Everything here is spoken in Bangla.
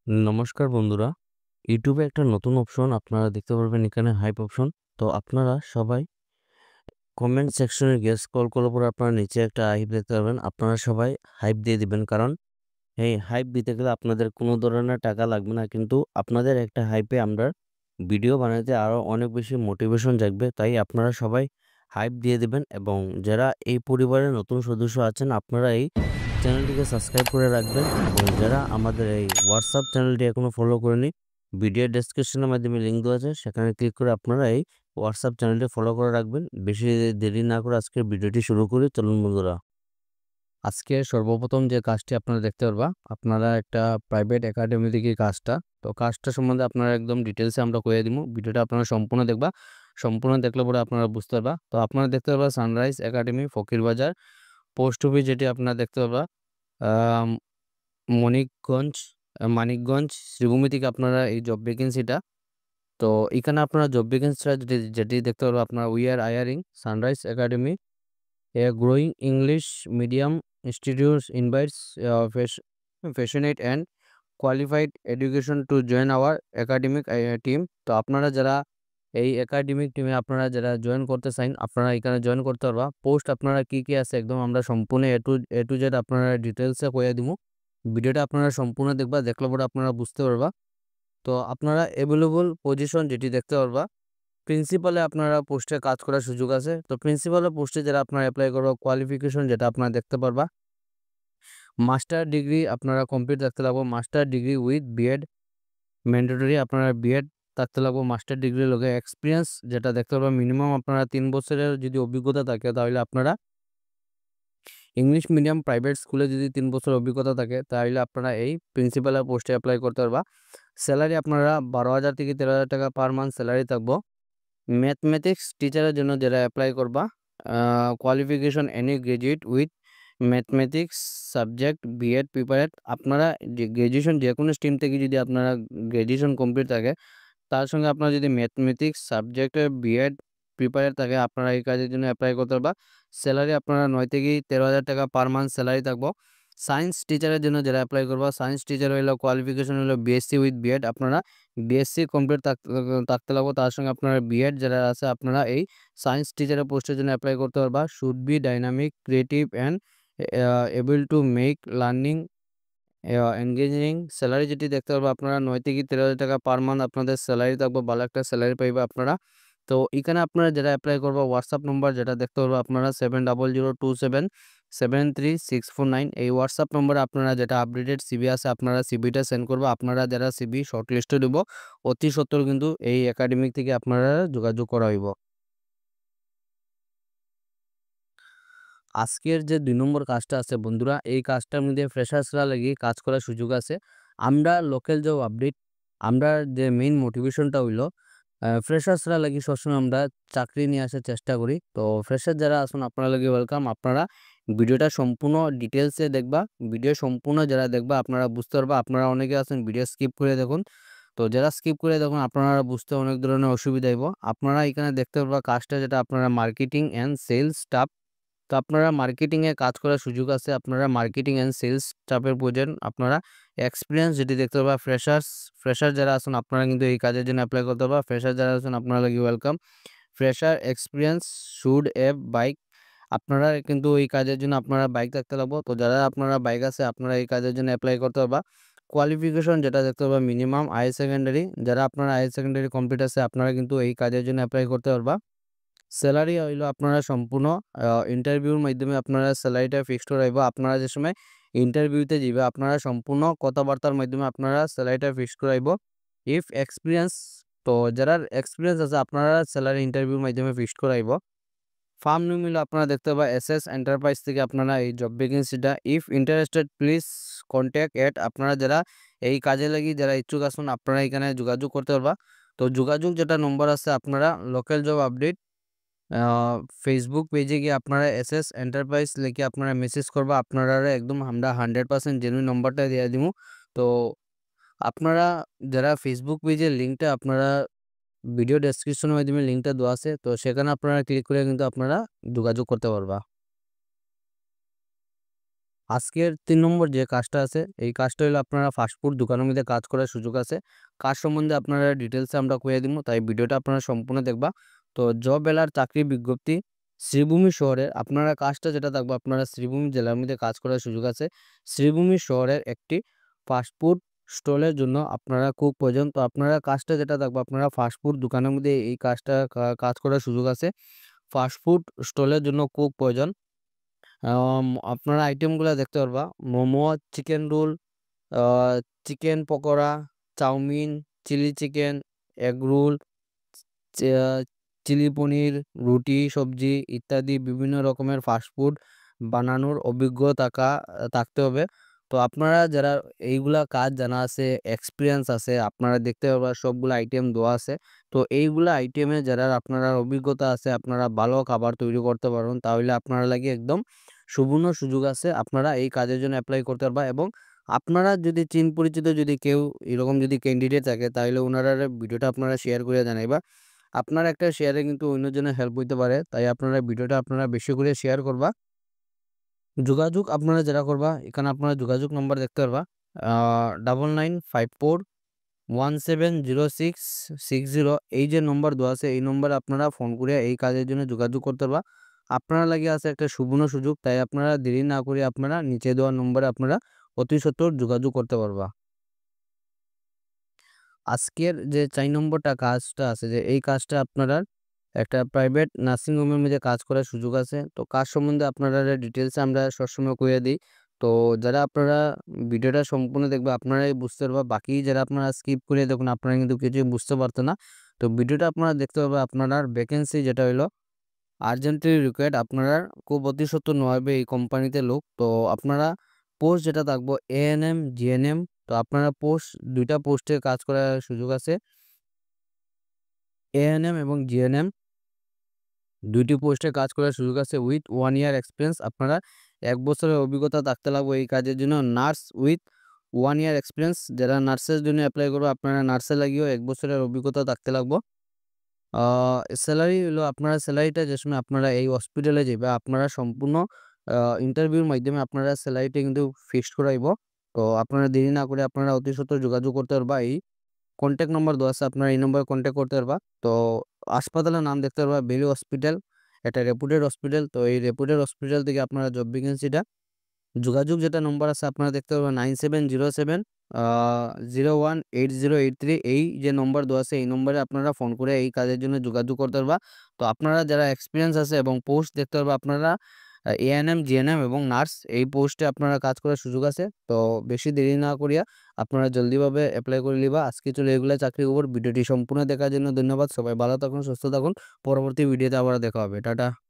নমস্কার বন্ধুরা, ইউটিউবে একটা নতুন অপশন আপনারা দেখতে পারবেন, এখানে হাইপ অপশন। তো আপনারা সবাই কমেন্ট সেকশনে গিয়ে স্ক্রল করার পর আপনারা নিচে একটা হাইপ দেখতে পারবেন। আপনারা সবাই হাইপ দিয়ে দিবেন, কারণ এই হাইপ দিতে গেলে আপনাদের কোনো ধরনের টাকা লাগবে না, কিন্তু আপনাদের একটা হাইপে আমরা ভিডিও বানাতে আরও অনেক বেশি মোটিভেশন জাগবে। তাই আপনারা সবাই হাইপ দিয়ে দিবেন, এবং যারা এই পরিবারের নতুন সদস্য আছেন আপনারা এই চ্যানেলটিকে সাবস্ক্রাইব করে রাখবেন, এবং যারা আমাদের এই হোয়াটসঅ্যাপ চ্যানেলটি এখনো ফলো করেনি, ভিডিও ডেসক্রিপশনের মাধ্যমে লিঙ্ক দেওয়া আছে, সেখানে ক্লিক করে আপনারা এই হোয়াটসঅ্যাপ চ্যানেলটি ফলো করে রাখবেন। বেশি দেরি না করে আজকের ভিডিওটি শুরু করি, চলুন বন্ধুরা। আজকে সর্বপ্রথম যে কাজটি আপনারা দেখতে পারবা, আপনারা একটা প্রাইভেট একাডেমি থেকে কাজটা, তো কাজটা সম্বন্ধে আপনারা একদম ডিটেলসে আমরা কয়ে দিব। ভিডিওটা আপনারা সম্পূর্ণ দেখবা, সম্পূর্ণ দেখলে পরে আপনারা বুঝতে পারবা। তো আপনারা দেখতে পারবা sunrise academy, Fakirbazar post office, যেটি আপনারা দেখতে পারবা আহ, মণিকগঞ্জ মানিকগঞ্জ শ্রীভূমি থেকে আপনারা এই জব ভ্যাকেন্সিটা। তো এখানে আপনারা জব ভ্যাকেন্সিটা যেটি যেটি দেখতে পারবো, আপনার we are hiring sunrise academy A growing English medium institute invites passionate and qualified education to join our academic team. তো আপনারা যারা এই একাডেমিক টিমে আপনারা যারা জয়েন করতে চান, আপনারা এখানে জয়েন করতে পারবা। পোস্ট আপনারা কি কি আছে একদম আমরা সম্পূর্ণ এ টু জেড আপনারা ডিটেলসে কয়ে দিব। ভিডিওটা আপনারা সম্পূর্ণ দেখবা, দেখলে পরে আপনারা বুঝতে পারবা। তো আপনারা অ্যাভেলেবল পজিশন যেটি দেখতে পারবা, প্রিন্সিপালে আপনারা পোস্টে কাজ করার সুযোগ আছে। তো প্রিন্সিপালের পোস্টে যারা আপনারা অ্যাপ্লাই করবা, কোয়ালিফিকেশন যেটা আপনারা দেখতে পারবা, মাস্টার ডিগ্রি আপনারা কমপ্লিট থাকতে লাগবো, master degree with B Ed mandatory, আপনারা বিএড থাকতে লাগবো মাস্টার ডিগ্রির লগে। এক্সপিরিয়েন্স যেটা দেখতে পারবা, মিনিমাম আপনারা 3 বছরের যদি অভিজ্ঞতা থাকে, তাহলে আপনারা ইংলিশ মিডিয়াম প্রাইভেট স্কুলে যদি 3 বছর অভিজ্ঞতা থাকে, তাহলে আপনারা এই প্রিন্সিপালের পোস্টে অ্যাপ্লাই করতে পারবা। স্যালারি আপনারা 12,000 থেকে 13,000 টাকা পার মান্থ স্যালারি থাকবো। ম্যাথমেটিক্স টিচারের জন্য যারা অ্যাপ্লাই করবা, qualification any graduate with mathematics subject BEd prepared, আপনারা যে গ্র্যাজুয়েশন যে কোনো স্ট্রিম থেকে যদি আপনারা গ্র্যাজুয়েশন কমপ্লিট থাকে, তার সঙ্গে আপনারা যদি ম্যাথমেটিক্স সাবজেক্টে বিএড প্রিপারেড থাকে, আপনারা এই কাজের জন্য অ্যাপ্লাই করতে পারবা। স্যালারি আপনারা 9 থেকে 13,000 টাকা পার মান্থ স্যালারি থাকবো। সায়েন্স টিচারের জন্য যারা অ্যাপ্লাই করবা, সায়েন্স টিচার হইলো কোয়ালিফিকেশন হলো বিএসসি উইথ বিএড, আপনারা বিএসসি কমপ্লিট থাকতে লাগবো। তার সঙ্গে আপনারা বিএড যারা আছে, আপনারা এই সায়েন্স টিচারের পোস্টের জন্য অ্যাপ্লাই করতে পারবা। Should be dynamic creative and able to make learning engaging. Salary যেটি দেখতে পারবো, আপনারা 9 থেকে 13,000 টাকা পার মান্থ আপনাদের স্যালারি থাকবো, ভালো একটা স্যালারি পাইবে আপনারা। তো এখানে আপনারা যারা অ্যাপ্লাই করবো, হোয়াটসঅ্যাপ নম্বর যেটা দেখতে পারবো আপনারা 7002777369, এই হোয়াটসঅ্যাপ নম্বরে আপনারা যেটা আপডেটেড সিবি আছে আপনারা সিবিটা সেন্ড করবো। আপনারা যারা সিবি শর্ট লিস্টে দেবো, অতি সত্বর কিন্তু এই একাডেমিক থেকে আপনারা যোগাযোগ করা হইব। আজকের যে 2 নম্বর কাজটা আছে বন্ধুরা, এই কাজটার মধ্যে ফ্রেশার্সরা লাগি কাজ করার সুযোগ আছে। আমরা লোকাল জব আপডেট, আমরা যে মেইন মোটিভেশনটা হইলো ফ্রেশার্সরা লাগি সবসময় আমরা চাকরি নিয়ে আসার চেষ্টা করি। তো ফ্রেশার যারা আছেন আপনারা লাগি ওয়েলকাম। আপনারা ভিডিওটা সম্পূর্ণ ডিটেলসে দেখবা, ভিডিও সম্পূর্ণ যারা দেখবা আপনারা বুঝতে পারবা। আপনারা অনেকে আছেন ভিডিও স্কিপ করে দেখুন, তো যারা স্কিপ করে দেখুন আপনারা বুঝতে অনেক ধরনের অসুবিধা হইব। আপনারা এখানে দেখতে পারবা কাজটা যেটা আপনারা মার্কেটিং অ্যান্ড সেলস স্টাফ। তো আপনারা মার্কেটিংয়ে কাজ করার সুযোগ আছে, আপনারা মার্কেটিং অ্যান্ড সেলস স্টাফের প্রয়োজন। আপনারা এক্সপিরিয়েন্স যেটি দেখতে পাবা, ফ্রেশার যারা আছেন আপনারা কিন্তু এই কাজের জন্য অ্যাপ্লাই করতে পারবা। ফ্রেশার যারা আছেন আপনারা লাগি welcome. Fresher experience should have bike, আপনারা কিন্তু এই কাজের জন্য আপনারা বাইক থাকতে লাগবো। তো যারা আপনারা বাইক আছে আপনারা এই কাজের জন্য অ্যাপ্লাই করতে পারবা। কোয়ালিফিকেশন যেটা দেখতে পারবা, মিনিমাম হাই সেকেন্ডারি, যারা আপনারা হাই সেকেন্ডারি কমপ্লিট আছে আপনারা কিন্তু এই কাজের জন্য অ্যাপ্লাই করতে পারবা। স্যালারি হইলো আপনারা সম্পূর্ণ ইন্টারভিউর মাধ্যমে আপনারা স্যালারিটা ফিক্সড করাইব। আপনারা যে সময় ইন্টারভিউতে যাবে আপনারা সম্পূর্ণ কথাবার্তার মাধ্যমে আপনারা স্যালারিটা ফিক্সড করাইব। ইফ এক্সপিরিয়েন্স, তো যারা এক্সপিরিয়েন্স আছে আপনারা স্যালারি ইন্টারভিউর মাধ্যমে ফিক্সড করাইব। ফার্ম নেম হইলো আপনারা দেখতে পাবা এসএস এন্টারপ্রাইজ থেকে আপনারা এই জব ভ্যাকেন্সিটা। If interested please contact at, আপনারা যারা এই কাজে লাগি যারা ইচ্ছুক আছেন আপনারা এখানে যোগাযোগ করতে পারবা। তো যোগাযোগ যেটা নম্বর আছে, আপনারা লোকাল জব আপডেট ফেসবুক পেজে গিয়ে আপনারা এসএস এন্টারপ্রাইজ লিখে আপনারা মেসেজ করবা। আপনারা একদম আমরা 100% জেনুইন নম্বরটা দিয়ে দিব। তো আপনারা যারা ফেসবুক পেজের লিঙ্কটা আপনারা ভিডিও ডেসক্রিপশনের মাধ্যমে লিঙ্কটা দেওয়া আছে, তো সেখানে আপনারা ক্লিক করে কিন্তু আপনারা যোগাযোগ করতে পারবা। আজকের ৩ নম্বর যে কাজটা আছে, এই কাজটা হলো আপনারা ফাস্টফুড দোকানের মধ্যে কাজ করার সুযোগ আছে। কাজ সম্বন্ধে আপনারা ডিটেইলসে আমরা কইয়া দিমু, তাই ভিডিওটা আপনারা সম্পূর্ণ দেখবা। তো জব এলার চাকরির বিজ্ঞপ্তি শ্রীভূমি শহরের আপনারা কাজটা যেটা থাকবে, আপনারা শ্রীভূমি জেলার মধ্যে কাজ করার সুযোগ আছে। শ্রীভূমি শহরের একটি ফাস্টফুড স্টলের জন্য আপনারা খুব প্রয়োজন। তো আপনারা কাজটা যেটা থাকবে, আপনারা ফাস্টফুড দোকানের মধ্যে এই কাজটা কাজ করার সুযোগ আছে। ফাস্টফুড স্টলের জন্য কুক প্রয়োজন। আপনারা আইটেমগুলা দেখতে পারবা। Momo, chicken roll, uh chicken pakora, chow mein, chilli chicken, egg roll, চে চিলি পনির, রুটি, সবজি ইত্যাদি বিভিন্ন রকমের ফাস্টফুড বানানোর থাকতে হবে। তো আপনারা যারা এইগুলা কাজ জানা আছে, এক্সপেরিয়েন্স আছে, আপনারা দেখতে পারবা সবগুলা আইটেম দেওয়া আছে। তো এইগুলা আইটেমে যারা আপনারা অভিজ্ঞতা আছে, আপনারা ভালো খাবার তৈরি করতে পারবেন, তাহলে আপনারা লাগি একদম সুবর্ণ সুযোগ আছে। আপনারা এই কাজের জন্য এপ্লাই করতে পারবা এবং আপনারা যদি চিন পরিচিত যদি কেউ এরকম যদি ক্যান্ডিডেট থাকে, তাহলে উনারা ভিডিওটা আপনারা শেয়ার করে জানাইবা। আপনার একটা শেয়ারে কিন্তু অন্যজনের হেল্প হইতে পারে, তাই আপনারা ভিডিওটা আপনারা বেশি করে শেয়ার করবা। যোগাযোগ আপনারা যারা করবা, এখানে আপনারা যোগাযোগ নাম্বার দেখতে পারবা। 9954170660 এই যে নম্বর দেওয়া আছে, এই নম্বরে আপনারা ফোন করে এই কাজের জন্য যোগাযোগ করতে পারবা। আপনারা লাগে আছে একটা সুবর্ণ সুযোগ, তাই আপনারা দেরি না করে আপনারা নিচে দেওয়া নম্বরে আপনারা অতি সত্বর যোগাযোগ করতে পারবা। আজকের যে ৪ নম্বরটা কাজটা আছে, যে এই কাজটা আপনারা একটা প্রাইভেট নার্সিং হোমের মধ্যে কাজ করার সুযোগ আছে। তো কাজ সম্বন্ধে আপনারা ডিটেইলসে আমরা সবসময় কইয়া দিই। তো যারা আপনারা ভিডিওটা সম্পূর্ণ দেখবে, আপনারাই বুঝতে পারবা। বাকি যারা আপনারা স্কিপ করে দেখুন, আপনারা কিন্তু কিছুই বুঝতে পারতেন না। তো ভিডিওটা আপনারা দেখতে পারবেন। আপনার ভ্যাকেন্সি যেটা হইলো আর্জেন্টলি রিকোয়ার্ড, আপনারা খুব অতি সত্বর নেওয়া হবে এই কোম্পানিতে লোক। তো আপনারা পোস্ট যেটা থাকবো এএনএম, জিএনএম। তো আপনারা পোস্ট ২ টা পোস্টে কাজ করার সুযোগ আছে। এএনএম এবং জিএনএম ২ টি পোস্টে কাজ করার সুযোগ আছে উইথ 1 ইয়ার এক্সপেরিয়েন্স। আপনারা ১ বছরের অভিজ্ঞতা থাকতে লাগবে এই কাজের জন্য। নার্স উইথ 1 ইয়ার এক্সপেরিয়েন্স, যারা নার্সের জন্য এপ্লাই করবে, আপনারা নার্সে লাগিয়েও ১ বছরের অভিজ্ঞতা থাকতে লাগবে। আ স্যালারি হইলো, আপনারা স্যালারিটা যে সময় আপনারা এই হসপিটালে যাইবা, আপনারা সম্পূর্ণ আ ইন্টারভিউর মাধ্যমে আপনারা স্যালারিটা কিন্তু ফিক্সড করাইব। তো আপনারা দেরি না করে আপনারা অতি সত্বর যোগাযোগ করতে পারবা। এই কনট্যাক্ট নম্বর দেওয়া আছে, আপনারা এই নম্বরে কনট্যাক্ট করতে পারবা। তো হাসপাতালের নাম দেখতে পারবা ভ্যালি হসপিটাল। এটা রেপুটেড হসপিটাল। তো এই রেপুটেড হসপিটাল থেকে আপনারা জব ভ্যাকেন্সিটা যোগাযোগ যেটা নম্বর আছে, আপনারা দেখতে পারবেন 9707 আ 018083 এই যে নম্বর দেওয়া আছে, এই নম্বরে আপনারা ফোন করে এই কাজের জন্য যোগাযোগ করতে পারবা। তো আপনারা যারা এক্সপেরিয়েন্স আছে এবং পোস্ট দেখতে পারবা, আপনারা এএনএম, জিএনএম এবং নার্স এই পোস্টে আপনারা কাজ করার সুযোগ আছে। তো বেশি দেরি না করিয়া আপনারা জলদিভাবে এপ্লাই করে লিবা। আজকে চলে এগুলা চাকরির খবর। ভিডিওটি সম্পূর্ণ দেখার জন্য ধন্যবাদ। সবাই ভালো থাকুন, সুস্থ থাকুন। পরবর্তী ভিডিওতে আবার দেখা হবে। টাটা।